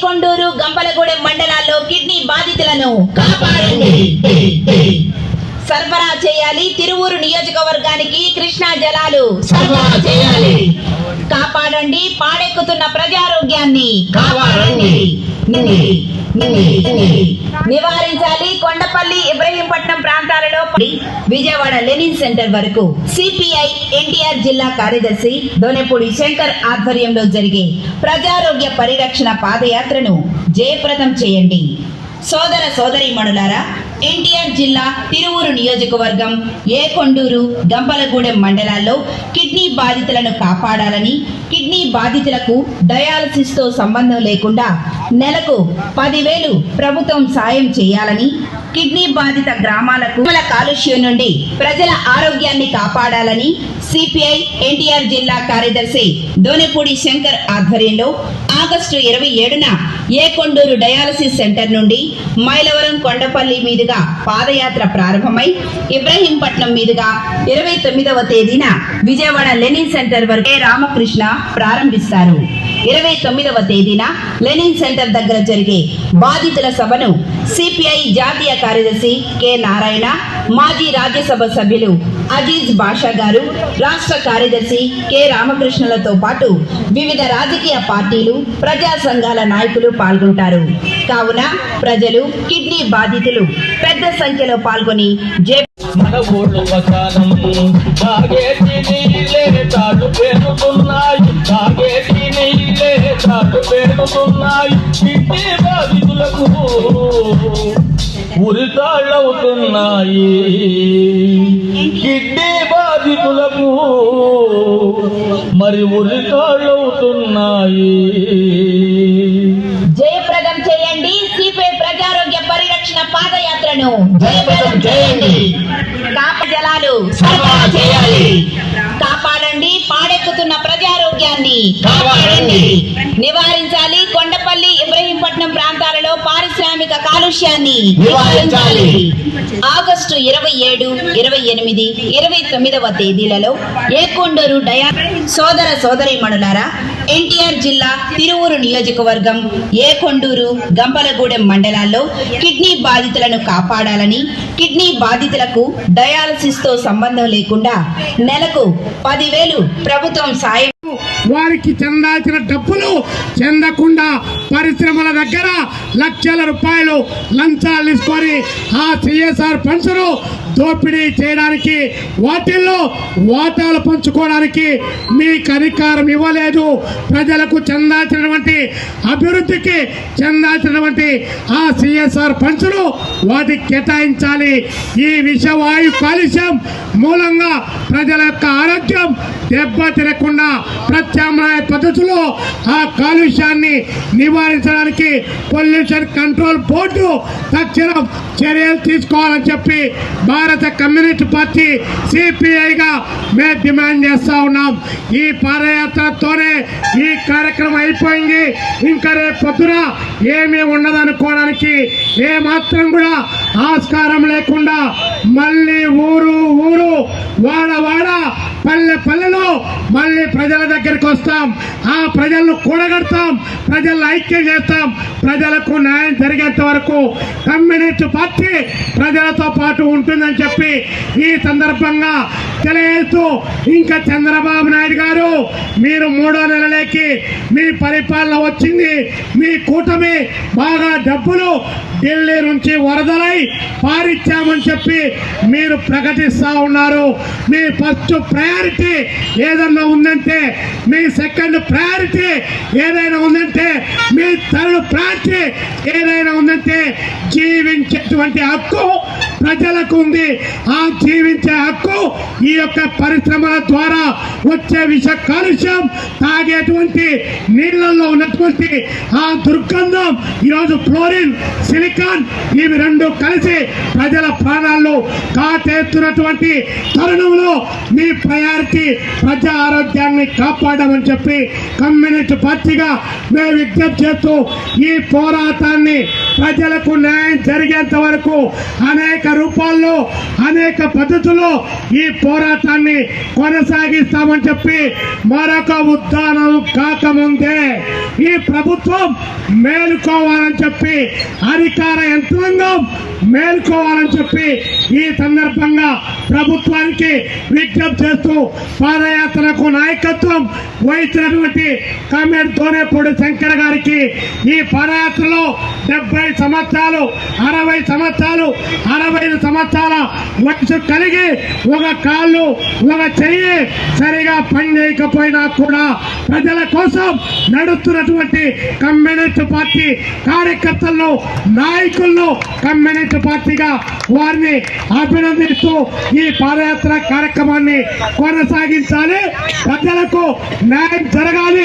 కొండూరు గంపలగూడెం మండలాల్లో కిడ్నీ బాధితులను కాపాడండి. సరఫరా చేయాలి. తిరువూరు నియోజకవర్గానికి కృష్ణా జలాలు సరఫరా చేయాలి. కాపాడండి. పాడెక్కుతున్న ప్రజారోగ్యాన్ని కాపాడండి. నివారించాలి. కొండపల్లి ఇబ్రహీంపట్నం ప్రాంతాలలో విజయవాడ లెనిన్ సెంటర్ వరకు సిపిఐ ఎన్టీఆర్ జిల్లా కార్యదర్శి దోనెపూడి శంకర్ ఆధ్వర్యంలో జరిగే ప్రజారోగ్య పరిరక్షణ పాదయాత్రను జయప్రదం చేయండి. సోదర సోదరీమణులారా, ఎన్టీఆర్ జిల్లా తిరువూరు నియోజకవర్గం కొండూరు గంపలగూడెం మండలాల్లో కిడ్నీ బాధితులను కాపాడాలని, కిడ్నీ బాధితులకు డయాలసిస్ తో సంబంధం లేకుండా నెలకు 10,000 ప్రభుత్వం సాయం చేయాలని, కిడ్నీ బాధిత గ్రామాలకు కాలుష్యం నుండి ప్రజల ఆరోగ్యాన్ని కాపాడాలని సిపిఐ ఎన్టీఆర్ జిల్లా కార్యదర్శి దోనెపూడి శంకర్ ఆధ్వర్యంలో ఆగస్టు 27న కొండూరు డయాలసిస్ సెంటర్ నుండి మైలవరం కొండపల్లి మీదుగా పాదయాత్ర ప్రారంభమై ఇబ్రహీంపట్నం మీదుగా 29వ తేదీన విజయవాడ లెనిన్ సెంటర్ వరకు రామకృష్ణ ప్రారంభిస్తారు. 29వ తేదీన లెనిన్ సెంటర్ దగ్గర జరిగే బాధితుల సభను సిపిఐ జాతీయ కార్యదర్శి కె నారాయణ, మాజీ రాజ్యసభ సభ్యులు అజీజ్ బాషా గారు, రాష్ట్ర కార్యదర్శి కె రామకృష్ణలతో పాటు వివిధ రాజకీయ పార్టీలు, ప్రజా సంఘాల నాయకులు పాల్గొంటారు. కావున ప్రజలు, కిడ్నీ బాధితులు పెద్ద సంఖ్యలో పాల్గొని మన ఊళ్ళు మకానం తాగేటి నీళ్ళే తాడు పెరుగుతున్నాయి, తాగేటి నీళ్ళే తాడు పెరుగుతున్నాయి. కిడ్నీ బాధితులకు ఉరితాళ్ళవుతున్నాయి, కిడ్నీ బాధితులకు మరి ఉరితాళ్ళవుతున్నాయి. జయప్రదం చేయండి. సిపిఐ ప్రజారోగ్య పరిరక్షణ పాదయాత్రను జయప్రదం చేయండి. జలాలు సరఫరా చేయాలి. కాపాడండి. పాడెక్కుతున్న ప్రజారోగ్యాన్ని కాపాడండి. నివారించాలి. కొండపల్లి ఇబ్రహీంపట్నం ప్రాంతాలలో పారిశ్రామిక కాలుష్యాన్ని నివారించాలి. ఆగస్టు 27, 28, 29వ తేదీలలో కొండూరు సోదర సోదరీమణులారా, ఎన్టీఆర్ జిల్లా తిరువూరు నియోజకవర్గం కొండూరు గంపలగూడెం మండలాల్లో కిడ్నీ బాధితులను కాపాడాలని, కిడ్నీ బాధితులకు డయాలసిస్ తో సంబంధం లేకుండా నెలకు 10,000 ప్రభుత్వం సాయం, వారికి చెందాల్సిన డబ్బులు చెందకుండా పరిశ్రమల దగ్గర లక్షల రూపాయలు లంచాలు తీసుకొని ఆ సిఎస్ఆర్ ఫండ్స్ దోపిడీ చేయడానికి, వాటిల్లో వాటాలు పంచుకోవడానికి మీకు అధికారం ఇవ్వలేదు. ప్రజలకు చెందాల్సినటువంటి అభివృద్ధికి చెందాల్సినటువంటి ఆ సిఎస్ఆర్ ఫండ్స్ వాటికి కేటాయించాలి. ఈ విషవాయు కాలుష్యం మూలంగా ప్రజల యొక్క ఆరోగ్యం దెబ్బతినకుండా ప్రత్యామ్నాయ పద్ధతిలో ఆ కాలుష్యాన్ని నివారించడానికి పొల్యూషన్ కంట్రోల్ బోర్డు తక్షణం చర్యలు తీసుకోవాలని చెప్పి భారత కమ్యూనిస్ట్ పార్టీ సిపిఐగా మేము డిమాండ్ చేస్తా ఉన్నాం. ఈ పాదయాత్రతోనే ఈ కార్యక్రమం అయిపోయింది. ఇంకా రేపు పొద్దున ఏమీ ఉండదనుకోవడానికి ఏమాత్రం కూడా ఆస్కారం లేకుండా మళ్ళీ ఊరు ఊరు, వాడ వాడ, పల్లె పల్లెలో మళ్ళీ ప్రజల దగ్గరికి వస్తాం. ఆ ప్రజలను కూడగడతాం, ప్రజలను ఐక్యం చేస్తాం. ప్రజలకు న్యాయం జరిగేంత వరకు కమ్యూనిస్ట్ పార్టీ ప్రజలతో పాటు ఉంటుందని చెప్పి ఈ సందర్భంగా తెలియజేస్తూ, ఇంకా చంద్రబాబు నాయుడు గారు మీరు 3వ నెలలోకి మీ పరిపాలన వచ్చింది. మీ కూటమి బాగా డబ్బులు ఢిల్లీ నుంచి వరదలై పారిచ్చామని చెప్పి మీరు ప్రకటిస్తా ఉన్నారు. మీ ఫస్ట్ ప్రయారిటీ ఏదన్నా ఉందంటే, మీ సెకండ్ ప్రయారిటీ ఏదైనా ఉందంటే, మీ థర్డ్ ప్రయారిటీ ఏదైనా ఉందంటే జీవించేటువంటి హక్కు ప్రజలకు ఉంది. ఆ జీవించే హక్కు ఈ యొక్క పరిశ్రమల ద్వారా వచ్చే విష కాలుష్యం, తాగేటువంటి నీళ్లలో ఉన్నటువంటి ఆ దుర్గంధం, ఈరోజు ఫ్లోరిన్, సిలికాన్, ఇవి రెండు కలిసి ప్రజల ప్రాణాల్లో కాటేస్తున్నటువంటి తరుణంలో మీ ప్రయారిటీ ప్రజా ఆరోగ్యాన్ని కాపాడమని చెప్పి కమ్యూనిస్ట్ పార్టీగా మేము విజ్ఞప్తి చేస్తూ ఈ పోరాటాన్ని ప్రజలకు న్యాయం జరిగేంత వరకు అనేక రూపాల్లో అనేక పద్ధతుల్లో ఈ పోరాటాన్ని కొనసాగిస్తామని చెప్పి మరొక ఉద్దానం కాకముందే ఈ ప్రభుత్వం మేలుకోవాలని చెప్పి అధికార యంత్రాంగం మేలుకోవాలని చెప్పి ఈ సందర్భంగా ప్రభుత్వానికి విజ్ఞప్తి చేస్తూ పాదయాత్రకు నాయకత్వం వహించినటువంటి కామ్రేడ్ దోనేపూడి శంకర్ గారికి ఈ పాదయాత్రలో 70 సంవత్సరాలు 60 సంవత్సరాలు 65 సంవత్సరాల వయసు కలిగి ఒక కాళ్ళు ఒక చెయ్యి సరిగా పనిచేయకపోయినా కూడా ప్రజల కోసం నడుస్తున్నటువంటి కమ్యూనిస్ట్ పార్టీ కార్యకర్తలను నాయకులను కమ్యూనిస్ట్ పార్టీగా వారిని అభినందిస్తూ ఈ పాదయాత్ర కార్యక్రమాన్ని కొనసాగించాలి. ప్రజలకు న్యాయం జరగాలి.